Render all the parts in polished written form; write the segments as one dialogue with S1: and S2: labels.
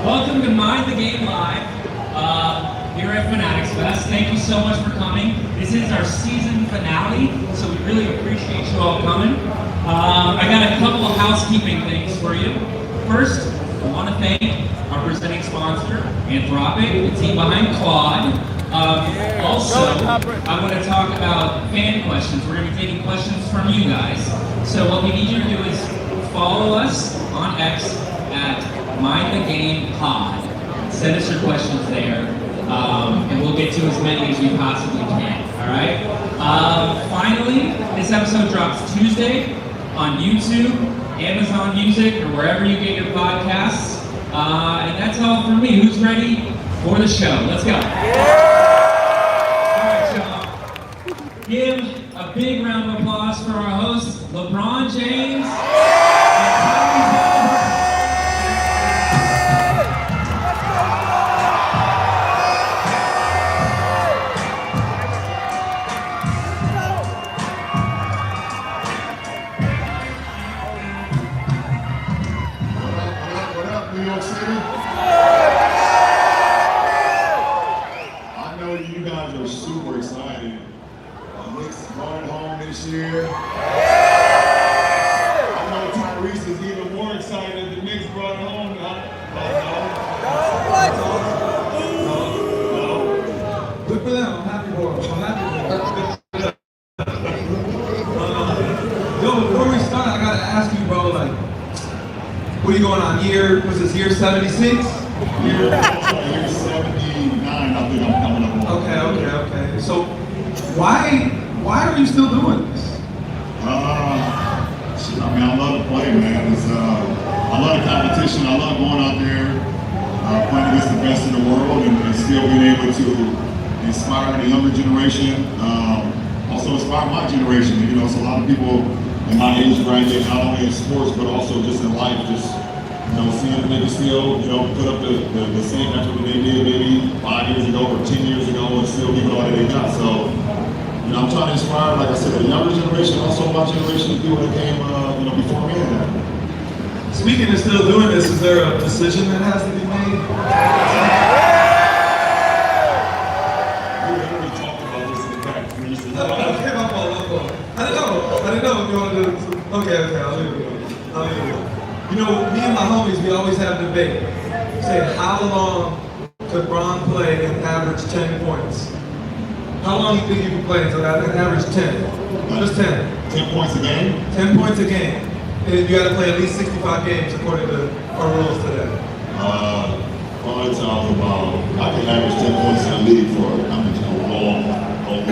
S1: Welcome to Mind the Game Live here at Fanatics Fest. Thank you so much for coming. This is our season finale, so we really appreciate you all coming. I got a couple of housekeeping things for you. First, I want to thank our presenting sponsor, Anthropic, the team behind Claude. Also, I want to talk about fan questions. We're going to be taking questions from you guys. So what we need you to do is follow us on X at MindTheGamePod. Send us your questions there, and we'll get to as many as we possibly can. All right. Finally, this episode drops Tuesday on YouTube, Amazon Music, or wherever you get your podcasts. And that's all for me. Who's ready for the show? Let's go. All right, y'all. Give a big round of applause for our host, LeBron James.
S2: New York City. I know you guys are super excited. Knicks going home this year. I know Tyrese is even more excited. The Knicks brought home. No.
S3: Good for them. I'm happy for them. Yo, before we start, I gotta ask you, bro, like, what are you going on? Was this year 76?
S2: Year 79, I think I'm coming up on.
S3: Okay. So, why are you still doing this?
S2: I love to play, man. I love the competition. I love going out there, playing against the best in the world, and still being able to inspire the younger generation. Also inspire my generation. You know, it's a lot of people in my age bracket, not only in sports but also just in life, just seeing the niggas still, put up the same effort that they did maybe 5 years ago or 10 years ago and still give it all that they got. So, I'm trying to inspire, like I said, the younger generation, also my generation, people that came, before me.
S3: Speaking of still doing this, is there a decision that has to be made?
S2: We literally talked about this in the back.
S3: Okay, my fault. I didn't know if you want to do this. Okay, I'll leave it alone. Me and my homies, we always have a debate. Say, how long could Bron play and average 10 points? How long do you think you can play until an average 10? Just 10.
S2: 10 points a game?
S3: 10 points a game. And you got to play at least 65 games according to our rules today.
S2: Probably talking about, I can average 10 points in the league for, a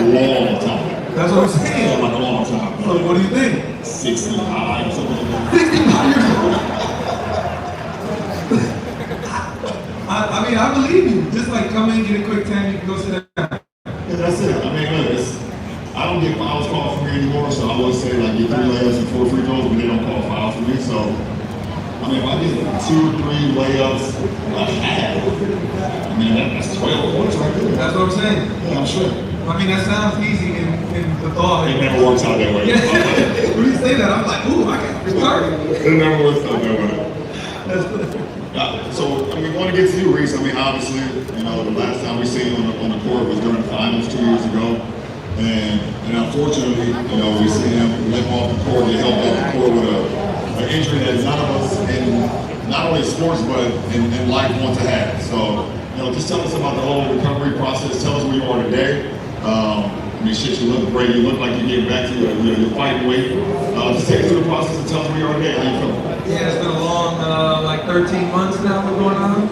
S2: long time.
S3: That's what I'm saying.
S2: Like a long time.
S3: So what do you think?
S2: 65 or something like that.
S3: 65 years old. I believe you. Just like come in, get a quick 10, you can go sit down.
S2: Yeah, that's it. I mean, look, I don't get fouls called for me anymore, so I would say like get 3 layups and 4 free throws, but they don't call fouls for me. So, I mean, if I get 2 or 3 layups, like half, I mean, that's 12 points right there.
S3: That's what I'm saying.
S2: Yeah, I'm sure.
S3: I mean, that sounds easy in the thought.
S2: It never works out that way.
S3: Yeah. When you say that, I'm like, ooh, I got retarded.
S2: It never works out that way. So, I mean, we want to get to you, Reese. I mean, obviously, the last time we seen you on the court was during the finals 2 years ago. And unfortunately, we see him limp off the court, get helped off the court with an injury that none of us in not only sports but in life want to have. So, just tell us about the whole recovery process. Tell us where you are today. I mean, shit, you look great. You look like you're getting back to your fighting weight. Just take us through the process and tell us where you are today. How you feeling?
S3: Yeah, it's been a long, 13 months now we're going on.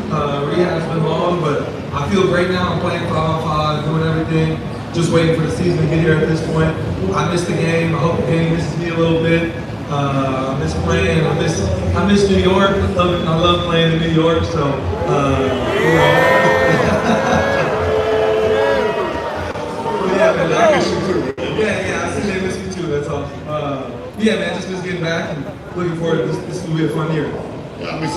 S3: Rehab's been long, but I feel great now. I'm playing 5-on-5, doing everything. Just waiting for the season to get here at this point. I miss the game. I hope the game misses me a little bit. I miss playing. I miss New York. I love playing in New York. So, yeah, man.
S2: I miss you too.
S3: Yeah. I see they miss me too. That's awesome. Yeah, man. Just miss getting back and looking forward. This will be a fun year.
S2: Yeah, I mean,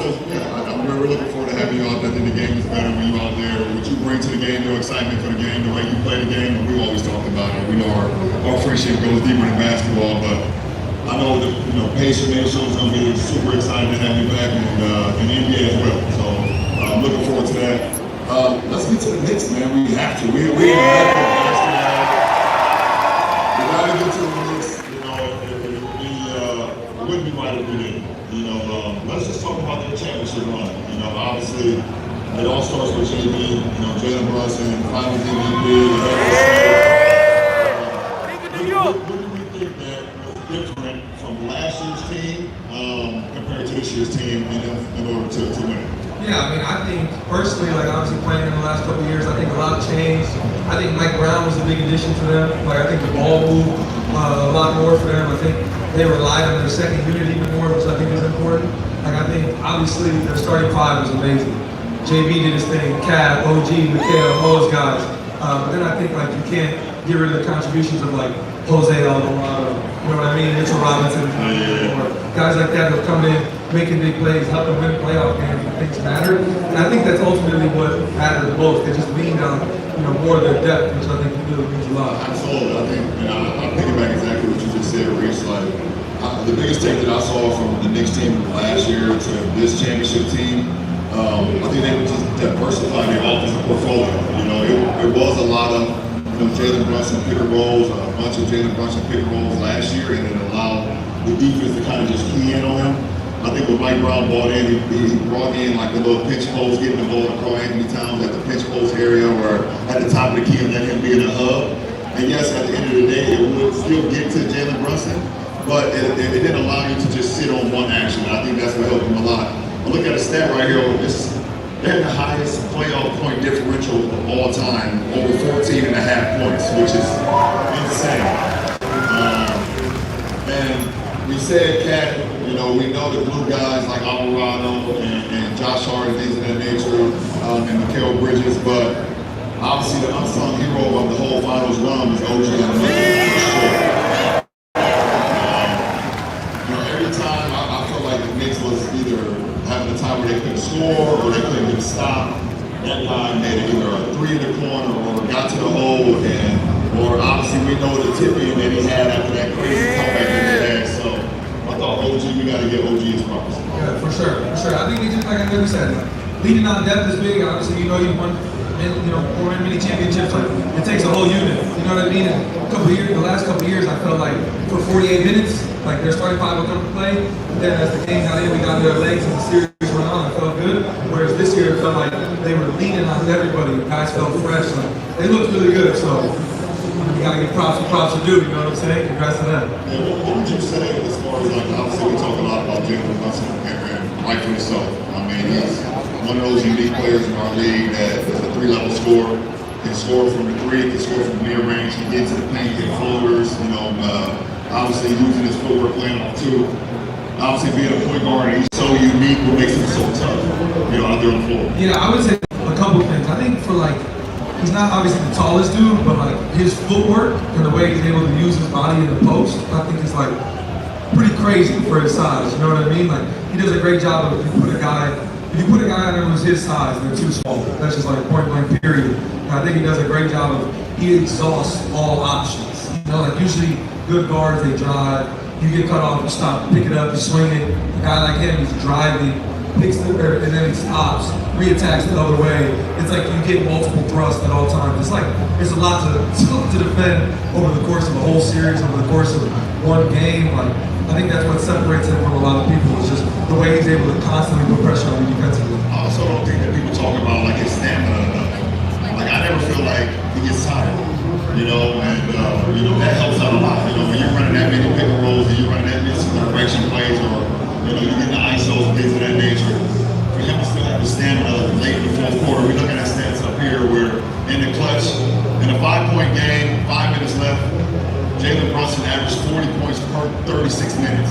S2: we're looking forward to having you out there. I think the game is better when you're out there. What you bring to the game, your excitement for the game, the way you play the game, and we always talk about it. We know our friendship goes deeper than basketball, but I know that Pace and Show is going to be super excited to have you back in the NBA as well. So forward to that. Let's get to the Knicks, man. We have to. We have to. We got to get to the Knicks. You know, it wouldn't be right if we didn't. You know, let's just talk about their championship run. You know, obviously, it all starts with JB. You know, Jalen Brunson, Finals MVP. What do we think that was different from last year's team compared to this year's team in order to win it?
S3: Yeah, I mean, I think personally, like obviously playing in the last couple of years, I think a lot changed. I think Mike Brown was a big addition to them. Like I think the ball moved a lot more for them. I think they relied on their second unit even more, which I think is important. Like I think obviously their starting five was amazing. JB did his thing, Cat, OG, Mikhail, all those guys. But then I think like you can't get rid of the contributions of like Jose Alvarado, you know what I mean? Mitchell Robinson, or guys like that who come in, making big plays, helping win playoff games when things matter. And I think that's ultimately what mattered the most. They just leaned on, more of their depth, which I think really means a lot.
S2: Absolutely. I think, I'm thinking back exactly what you just said, Reese. Like, the biggest thing that I saw from the Knicks team last year to this championship team, I think they would just diversify their offensive portfolio. You know, it was a lot of Jalen Brunson pick and rolls, a bunch of Jalen Brunson pick and rolls last year, and it allowed the defense to kind of just key in on him. I think when Mike Brown brought in, he brought in like the little pinch post, getting the ball to Carl Anthony Towns at the pinch post area or at the top of the key and let him be in the hub. And yes, at the end of the day, it would still get to Jalen Brunson, but it didn't allow you to just sit on one action. I think that's what helped him a lot. But look at a stat right here. They had the highest playoff point differential of all time, over 14 and a half points, which is insane. And we said, Cat, we know the blue guys like Alvarado and Josh Hart and things of that nature, and Mikal Bridges, but obviously the unsung hero of the whole finals run was OG and every time I felt like the Knicks was either having a time where they couldn't score or they couldn't get a stop. That guy made it either a three in the corner or got to the hole, or obviously we know the tipping that he had after that crazy comeback that he had. So I thought OG, we got to get OG his props.
S3: Yeah, for sure. I think it's just like I never said, leading on depth is big. Obviously, you won, many championships. Like it takes a whole unit. You know what I mean? And the last couple of years, I felt like for 48 minutes, like their starting five would come to play. Then as the game got in, we got their legs and the series went on. I felt good. Whereas this year, it felt like they were leaning on everybody. Guys felt fresh. Like they looked really good. So you gotta give props are due. You know what I'm saying? Congrats to them.
S2: Yeah, what would you say as far as like obviously we talk a lot about Jalen Brunson and rightfully so. I mean, he's one of those unique players in our league that is a three-level scorer. Can score from the three, can score from near range, can get to the paint, get floaters, obviously using his footwork playing off two. Obviously being a point guard, he's so unique, what makes him so tough, out there on the floor.
S3: Yeah, I would say a couple things. I think for he's not obviously the tallest dude, but his footwork and the way he's able to use his body in the post, I think is pretty crazy for his size. You know what I mean? He does a great job of if you put a guy on there who's his size, they're too small. That's just point blank period. And I think he does a great job of he exhausts all options. Usually good guards, they drive, you get cut off, you stop, pick it up, you swing it. A guy like him, he's driving, picks and then he stops, reattacks the other way. It's like you get multiple thrusts at all times. It's there's a lot to defend over the course of a whole series, over the course of one game. I think that's what separates him from a lot of people. Is just the way he's able to constantly put pressure on you defensively.
S2: I also don't think that people talk about his stamina enough. I never feel like he gets tired. And that helps out a lot. When you're running that many pick and rolls and you're running that many direction plays, or you get the ISOs and things of that nature. For him to still have the stamina late in the fourth quarter, we're looking at stats up here where in the clutch, in a 5-point game, 5 minutes left, Jalen Brunson averaged 40 points per 36 minutes.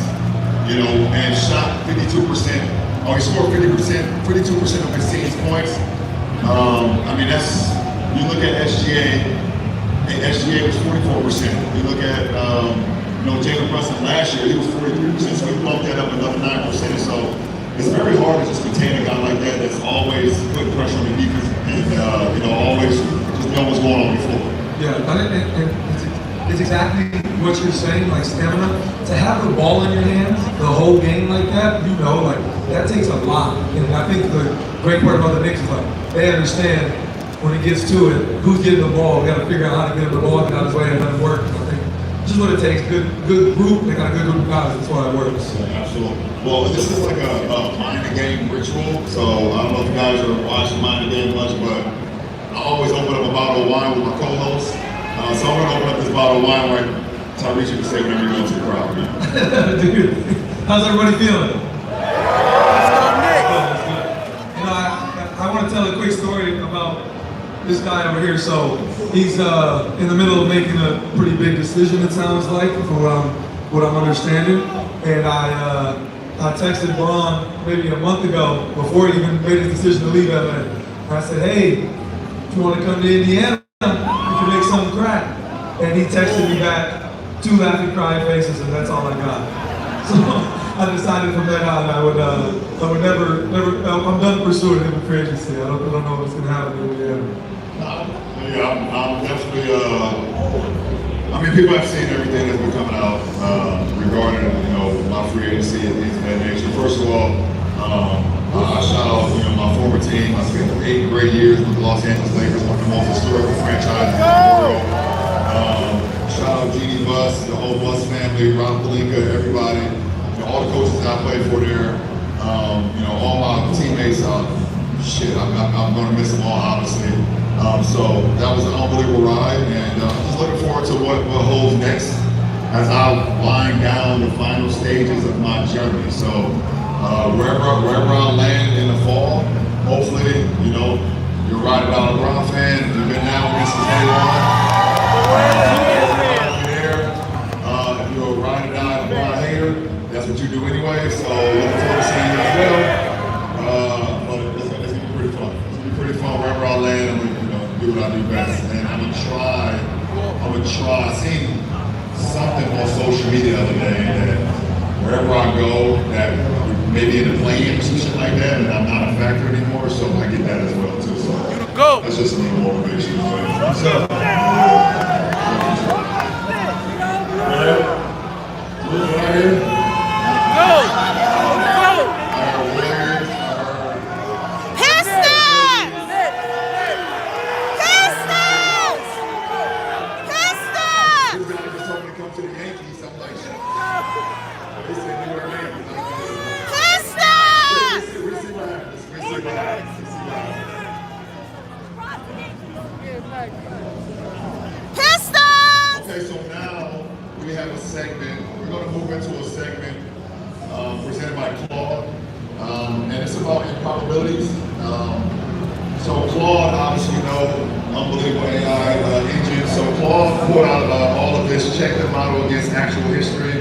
S2: And shot 52%. He scored 52% of his team's points. You look at SGA. SGA was 44%. You look at Jalen Brunson last year, he was 43%, so we bumped that up another 9%. So it's very hard to just contain a guy like that that's always putting pressure on the defense and always just know what's going on before.
S3: Yeah, it's exactly what you're saying, stamina. To have the ball in your hands the whole game like that, that takes a lot. And I think the great part about the Knicks is like they understand when it gets to it, who's getting the ball. We got to figure out how to get him the ball, get out of his way, and let it work. And I think just what it takes. Good group. They got a good group of guys. That's why it works.
S2: Yeah, absolutely. Well, this is like a mind the game ritual. So I don't know if you guys are watching mind the game much, but I always open up a bottle of wine with my co-host. So I'm gonna open up this bottle of wine where Tyrese, you can say whatever you want to the crowd.
S3: Dude, how's everybody feeling? You know, I want to tell a quick story about this guy over here. So he's in the middle of making a pretty big decision, it sounds like, from what I'm understanding. And I texted Bron maybe a month ago before he even made his decision to leave LA. And I said, hey, if you want to come to Indiana, you can make something crack. And he texted me back 2 laughing, crying faces, and that's all I got. So I decided from then on I would never, I'm done pursuing him in free agency. I don't know what's going to happen in Indiana.
S2: Yeah, I'm definitely, I mean, people have seen everything that's been coming out regarding, my free agency and things of that nature. First of all, I shout out, my former team. I spent 8 great years with the Los Angeles Lakers, one of the most historical franchises in the world. Shout out Genie Bus, the whole Bus family, Rob Pelinka, everybody, all the coaches that I played for there, all my teammates. I'm going to miss them all, obviously. So that was an unbelievable ride, and just looking forward to what holds next as I wind down the final stages of my journey. So wherever I land in the fall, hopefully, you're right about a LeBron fan. You've been down with me since day one. If you're a ride or die LeBron hater, that's what you do anyway. So looking forward to seeing you as well. But it's gonna be pretty fun. It's gonna be pretty fun wherever I land. I'm gonna do what I do best, and I'm gonna try. I seen something on social media the other day that wherever I go, that maybe in the plane or some shit like that, and I'm not a factor anymore. So I get that as well too. So that's just a little motivation. What's up? Okay, so now we have a segment. We're going to move into a segment presented by Claude, and it's about improbabilities. So Claude, obviously, unbelievable AI engine. So Claude put out all of this, check the model against actual history.